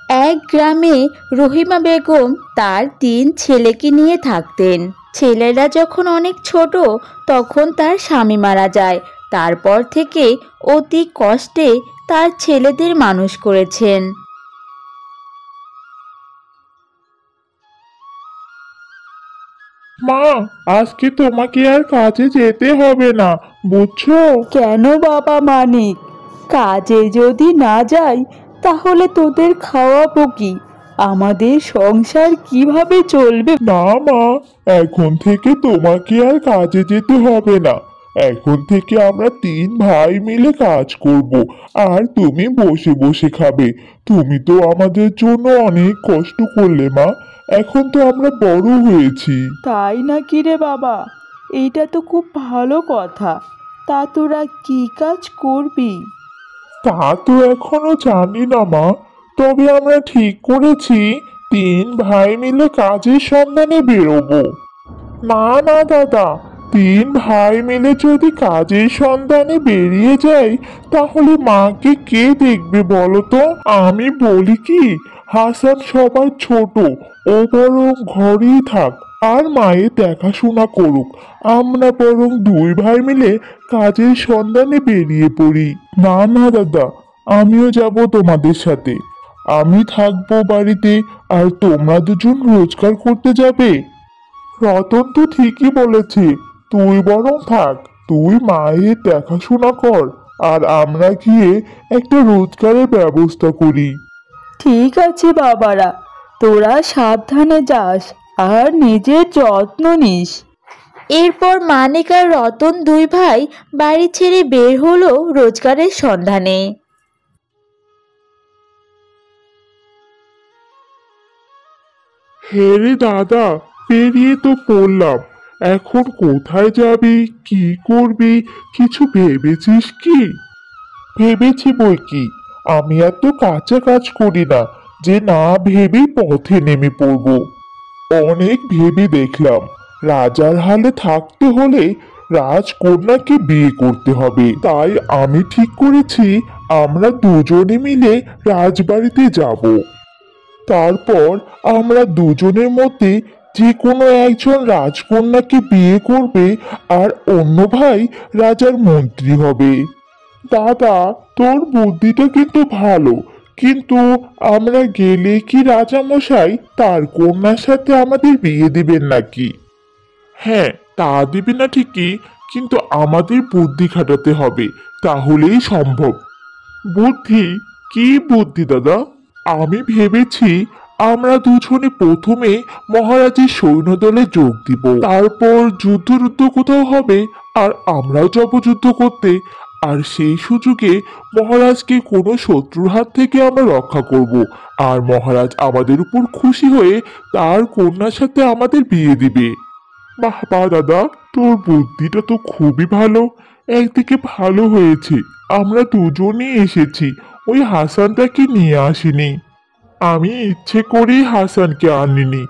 এক গ্রামে রহিমা বেগম তার 3 ছেলেকে নিয়ে থাকতেন। ছেলেরা যখন অনেক ছোট তখন তার স্বামী মারা যায়। তারপর থেকে অতি কষ্টে তার ছেলেদের মানুষ করেছেন। মা, আজকে তোমাকে আর কাজে যেতে হবে না, বুঝছো? কেন বাবা মানিক, কাজে যদি না যাই তাহলে তোদের খাওয়াবো কি? আমাদের সংসার কিভাবে চলবে? না মা, এখন থেকে তোমাকে আর কাজে যেতে হবে না। এখন থেকে আমরা 3 ভাই মিলে কাজ করব, আর তুমি বসে বসে খাবে। তুমি তো আমাদের জন্য অনেক কষ্ট করলে মা। এখন তো আমরা বড় হয়েছি। তাই নাকি রে বাবা? এইটা তো খুব ভালো কথা। তা তোরা কি কাজ করবি? তা তো এখনো জানি না মা, তবে আমরা ঠিক করেছি 3 ভাই মিলে কাজের সন্ধানে বেরোবো। না না দাদা, 3 ভাই মিলে যদি কাজের সন্ধানে বেরিয়ে যাই তাহলে মাকে কে দেখবে বলো তো? আমি বলি কি, হাসান সবার ছোট, ও বরং ঘরেই থাক আর মায়ের দেখাশোনা করুক। আমরা বরং 2 ভাই মিলে কাজের সন্ধানে বেরিয়ে পড়ি। না না দাদা, আমিও যাব তোমাদের সাথে। আমি থাকবো বাড়িতে, আর তোমরা দুজন রোজগার করতে যাবে। রতন তো ঠিকই বলেছে, তুই বরং থাক, তুই মায়ের দেখাশোনা কর, আর আমরা গিয়ে একটা রোজগারের ব্যবস্থা করি। ঠিক আছে বাবারা, তোরা সাবধানে যাস আর নিজের যত্ন নিস। এরপর মানিক আর রতন 2 ভাই বাড়ি ছেড়ে বের হলো রোজগারের সন্ধানে। হে রে দাদা, পেরিয়ে তো পড়লাম। এখন কোথায় যাবি, কি করবি, কিছু ভেবেছিস কি? ভেবেছি বই কি, আমি এত কাঁচা কাজ করি না যে না ভেবেই পথে নেমে পড়ব। অনেক ভেবে দেখলাম, রাজার হালে থাকতে হলে রাজকন্যাকে বিয়ে করতে হবে। তাই আমি ঠিক করেছি আমরা দুজনে মিলে রাজবাড়িতে যাব। তারপর আমরা দুজনের মধ্যে যে কোনো একজন রাজকন্যাকে বিয়ে করবে, আর অন্য ভাই রাজার মন্ত্রী হবে। দাদা, তোর বুদ্ধিটা কিন্তু ভালো, কিন্তু আমরা গেলে কি রাজামশাই তার কন্যার সাথে আমাদের বিয়ে দিবেন নাকি? হ্যাঁ, তা দিবে না ঠিকই, কিন্তু আমাদের বুদ্ধি খাটাতে হবে, তাহলেই সম্ভব। বুদ্ধি? কি বুদ্ধি দাদা? আমি ভেবেছি আমরা দুজনে প্রথমে মহারাজের সৈন্যদলে যোগ দিব, তারপর যুদ্ধ টুদ্ধ কোথাও হবে আর আমরাও যাব যুদ্ধ করতে। আর সেই সুযোগে মহারাজকে কোনো শত্রুর হাত থেকে আমরা রক্ষা করব, আর মহারাজ আমাদের উপর খুশি হয়ে তার কন্যার সাথে আমাদের বিয়ে দিবে। বাহ বাহ দাদা, তোর বুদ্ধিটা তো খুবই ভালো। একদিকে ভালো হয়েছে আমরা দুজনেই এসেছি, ওই হাসানটাকে নিয়ে আসিনি। আমি ইচ্ছে করেই হাসানকে আনিনি।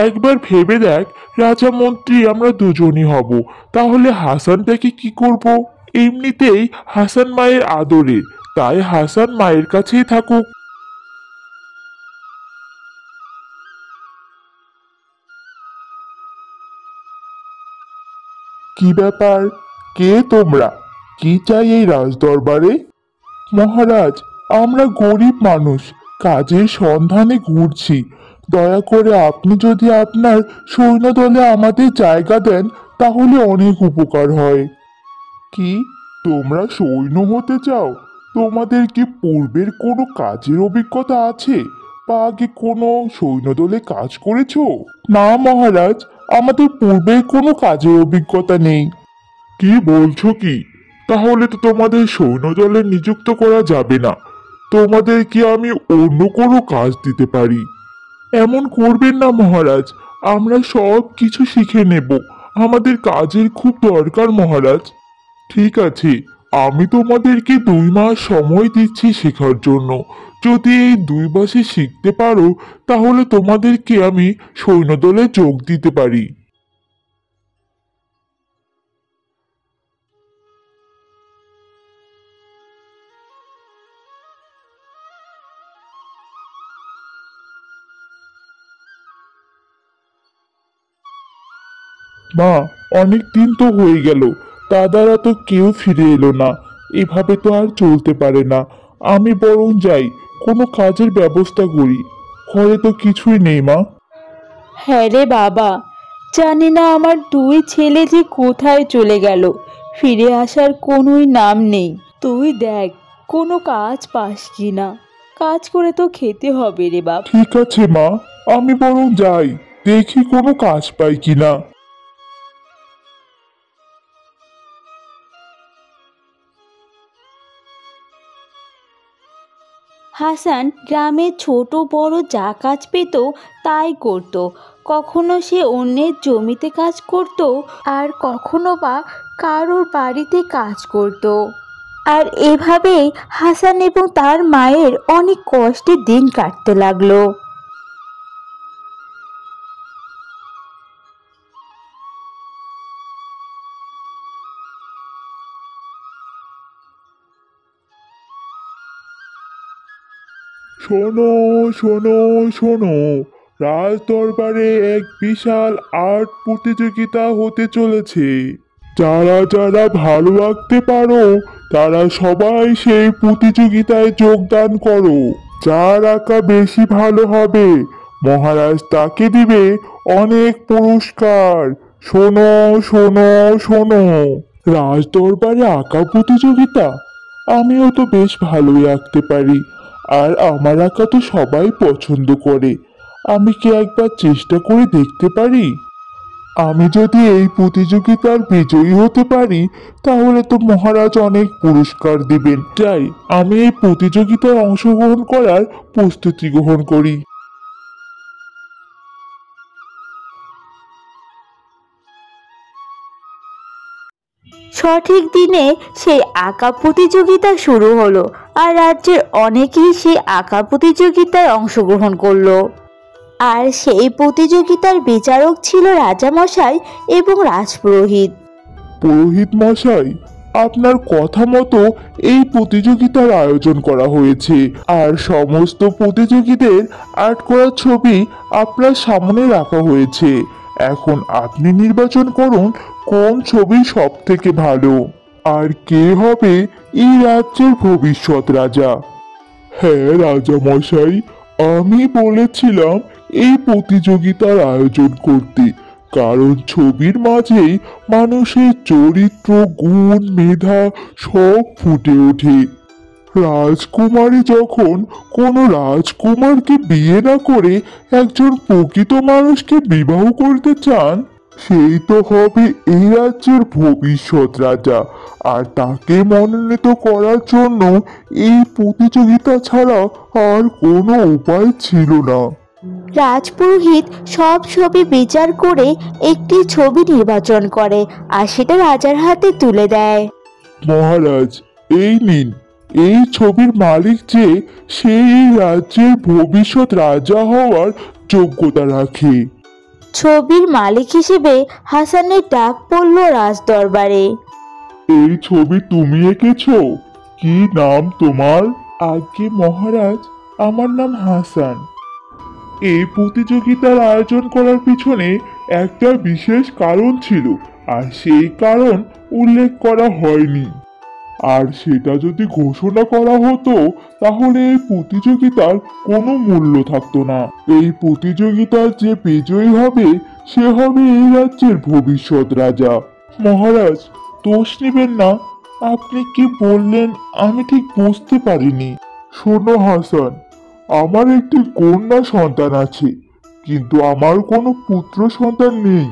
একবার ভেবে দেখ, রাজা মন্ত্রী আমরা দুজনই হব, তাহলে হাসানটাকে কি করব? এমনিতেই হাসান মায়ের আদরের, তাই হাসান মায়ের কাছেই থাকুক। কি ব্যাপার? কে তোমরা? কি চাই এই রাজদরবারে? মহারাজ, আমরা গরিব মানুষ, কাজের সন্ধানে ঘুরছি। দয়া করে আপনি যদি আপনার সৈন্যদলে আমাদের জায়গা দেন তাহলে অনেক উপকার হয়। কি, তোমরা সৈন্য হতে চাও? তোমাদের কি পূর্বের কোনো কাজের অভিজ্ঞতা আছে, বা আগে কোনো সৈন্যদলে কাজ করেছো? না মহারাজ, আমাদের পূর্বের কোনো কাজের অভিজ্ঞতা নেই। কি বলছো কি? তাহলে তো তোমাদের সৈন্যদলে নিযুক্ত করা যাবে না। তোমাদের কি আমি অন্য কোনো কাজ দিতে পারি? এমন করবেন না মহারাজ, আমরা সব কিছু শিখে নেব। আমাদের কাজের খুব দরকার মহারাজ। ঠিক আছে, আমি তোমাদেরকে 2 মাস সময় দিচ্ছি শেখার জন্য। যদি এই 2 মাসে শিখতে পারো তাহলে তোমাদেরকে আমি সৈন্যদলে যোগ দিতে পারি। মা, অনেক দিন তো হয়ে গেল, দাদারা তো কেউ ফিরে এলো না। এভাবে তো আর চলতে পারে না। আমি বরং যাই, কোনো কাজের ব্যবস্থা করি। ঘরে তো কিছুই নেই মা। হ্যাঁ রে বাবা, জানি না আমার দুই ছেলে যে কোথায় চলে গেল, ফিরে আসার কোনোই নাম নেই। তুই দেখ কোনো কাজ পাস কি না, কাজ করে তো খেতে হবে রে বাপ। ঠিক আছে মা, আমি বরং যাই, দেখি কোনো কাজ পাই কিনা। হাসান গ্রামে ছোট বড় যা কাজ পেত তাই করত। কখনো সে অন্যের জমিতে কাজ করত, আর কখনো বা কারোর বাড়িতে কাজ করত। আর এভাবেই হাসান এবং তার মায়ের অনেক কষ্টে দিন কাটতে লাগলো। শোনো, শোনো, শোনো, রাজ দরবারে এক বিশাল আর্ট প্রতিযোগিতা হতে চলেছে। যারা যারা ভালো আঁকতে পারো তারা সবাই সেই প্রতিযোগিতায় যোগদান করো। যার আঁকা বেশি ভালো হবে মহারাজ তাকে দিবে অনেক পুরস্কার। শোনো, শোনো, শোনো। রাজ দরবারে আঁকা প্রতিযোগিতা? আমিও তো বেশ ভালোই আঁকতে পারি, আর আমার আঁকা তো সবাই পছন্দ করে। আমি কি একবার চেষ্টা করে দেখতে পারি? আমি যদি এই প্রতিযোগিতার বিজয়ী হতে পারি তাহলে তো মহারাজ অনেক পুরস্কার দিবেন। যাই, আমি এই প্রতিযোগিতায় অংশগ্রহণ করার প্রস্তুতি গ্রহণ করি। সঠিক দিনে সেই আঁকা প্রতিযোগিতা শুরু হলো, আর রাজ্যের অনেকেই সেই আঁকা প্রতিযোগিতায় অংশগ্রহণ করলো। আর সেই প্রতিযোগিতার বিচারক ছিল রাজামশাই এবং রাজপুরোহিত। পুরোহিত মশাই, আপনার কথা মতো এই প্রতিযোগিতার আয়োজন করা হয়েছে, আর সমস্ত প্রতিযোগীদের আর্ট করা ছবি আপনার সামনে রাখা হয়েছে। এখন আপনি নির্বাচন করুন কোন ছবি সব থেকে ভালো, আর কে হবে এই রাজ্যের ভবিষ্যৎ রাজা। হ্যাঁ রাজা মশাই, আমি বলেছিলাম এই প্রতিযোগিতার আয়োজন করতে, কারণ ছবির মাঝেই মানুষের চরিত্র, গুণ, মেধা সব ফুটে ওঠে। রাজকুমারী যখন কোনো রাজকুমারকে বিয়ে না করে একজন প্রকৃত মানুষকে বিবাহ করতে চান, সেই তো হবে এই রাজ্যের ভবিষ্যৎ রাজা। আর তাকে মনোনীত করার জন্য এই প্রতিযোগিতা ছাড়া আর কোনো উপায় ছিল না। রাজপুরোহিত সব ছবি বিচার করে একটি ছবি নির্বাচন করে, আর সেটা রাজার হাতে তুলে দেয়। মহারাজ, এই নিন, এই ছবির মালিক যে সেই এই রাজ্যের ভবিষ্যৎ রাজা হওয়ার যোগ্যতা রাখে। ছবির মালিক হিসেবে হাসানের ডাক পড়ল রাজদরবারে। এই ছবি তুমি এঁকেছো? কি নাম তোমার? আজ্ঞে মহারাজ, আমার নাম হাসান। এই প্রতিযোগিতার আয়োজন করার পিছনে একটা বিশেষ কারণ ছিল, আর সেই কারণ উল্লেখ করা হয়নি। আর সেটা যদি ঘোষণা করা হতো তাহলে এই প্রতিযোগিতার কোনো মূল্য থাকতো না। এই প্রতিযোগিতার যে বিজয়ী হবে সে হবে এই রাজ্যের ভবিষ্যৎ রাজা। মহারাজ, দোষ নেবেন না, আপনি কি বললেন আমি ঠিক বুঝতে পারিনি। শোনো হাসান, আমার একটি কন্যা সন্তান আছে, কিন্তু আমার কোনো পুত্র সন্তান নেই।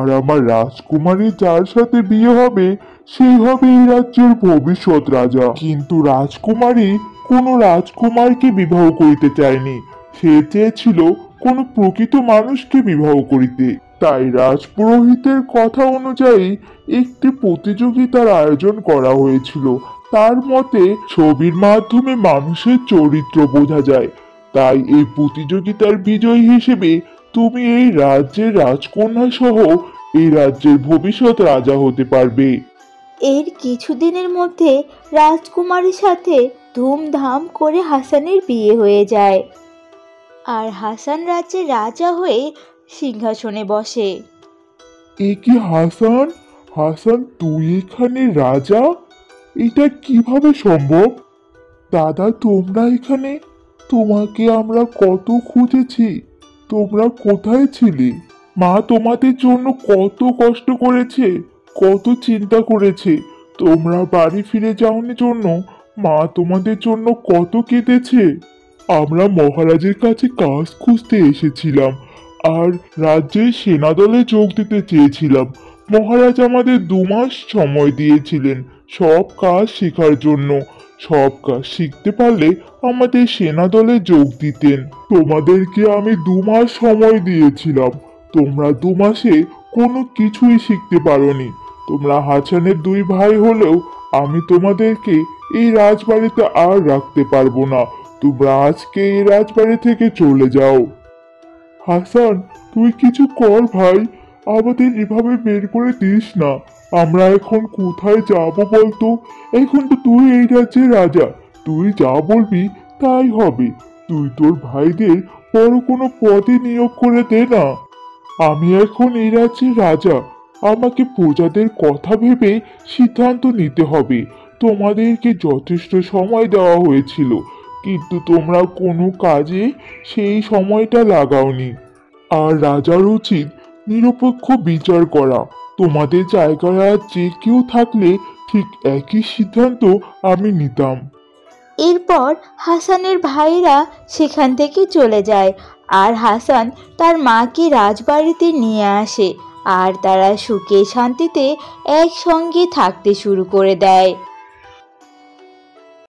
আর আমার রাজকুমারী যার সাথে বিয়ে হবে সেই হবে এই রাজ্যের ভবিষ্যৎ রাজা। কিন্তু রাজকুমারী কোনো রাজকুমারকে বিবাহ করিতে চায়নি, সে চেয়েছিল কোনো প্রকৃত মানুষকে বিবাহ করিতে। তাই রাজপুরোহিতের কথা অনুযায়ী একটি প্রতিযোগিতার আয়োজন করা হয়েছিল। তার মতে ছবির মাধ্যমে মানুষের চরিত্র বোঝা যায়। তাই এই প্রতিযোগিতার বিজয়ী হিসেবে তুমি এই রাজ্যের রাজকন্যা সহ এই রাজ্যের ভবিষ্যৎ রাজা হতে পারবে। এর কিছুদিনের মধ্যে রাজকুমারীর সাথে ধুমধাম করে হাসানের বিয়ে হয়ে যায়, আর হাসান রাজ্যের রাজা হয়ে সিংহাসনে বসে। এ কি হাসান? হাসান, তুই এখানে রাজা? এটা কিভাবে সম্ভব? দাদা, তোমরা এখানে? তোমাকে আমরা কত খুঁজেছি, তোমরা কোথায় ছিলে? মা তোমাদের জন্য কত কষ্ট করেছে, কত চিন্তা করেছে। তোমরা বাড়ি ফিরে যাওয়ার জন্য মা তোমাদের জন্য কত কেঁদেছে। আমরা মহারাজের কাছে কাজ খুঁজতে এসেছিলাম আর রাজ্যের সেনাদলে যোগ দিতে চেয়েছিলাম। মহারাজ আমাদের 2 মাস সময় দিয়েছিলেন সব কাজ শেখার জন্য। সব কাজ শিখতে পারলে আমাদের সেনাদলে যোগ দিতেন। তোমাদেরকে আমি 2 মাস সময় দিয়েছিলাম, তোমরা 2 মাসে কোনো কিছুই শিখতে পারোনি। তোমরা হাসানের 2 ভাই হলেও আমি তোমাদেরকে এই রাজবাড়িতে আর রাখতে পারবো না। তোমরা আজকে এই রাজবাড়ি থেকে চলে যাও। হাসান, তুই কিছু কর ভাই, আমাদের এভাবে বের করে দিস না। আমরা এখন কোথায় যাব বলতো? এখন তো তুই এই রাজ্যের রাজা, তুই যা বলবি তাই হবে। তুই তোর ভাইদের বড় কোনো পদে নিয়োগ করে দে না। আমি এখন এই রাজ্যের রাজা, আমাকে প্রজাদের কথা ভেবে সিদ্ধান্ত নিতে হবে। তোমাদেরকে যথেষ্ট সময় দেওয়া হয়েছিল, কিন্তু তোমরা কোনো কাজে সেই সময়টা লাগাওনি। আর রাজার উচিত নিরপেক্ষ বিচার করা। তোমাদের জায়গায় আর যে কেউ থাকলে ঠিক একই সিদ্ধান্ত আমি নিতাম। এরপর হাসানের ভাইরা সেখান থেকে চলে যায় আর হাসান তার মাকে রাজবাড়িতে নিয়ে আসে আর তারা সুখে শান্তিতে একসঙ্গে থাকতে শুরু করে দেয়।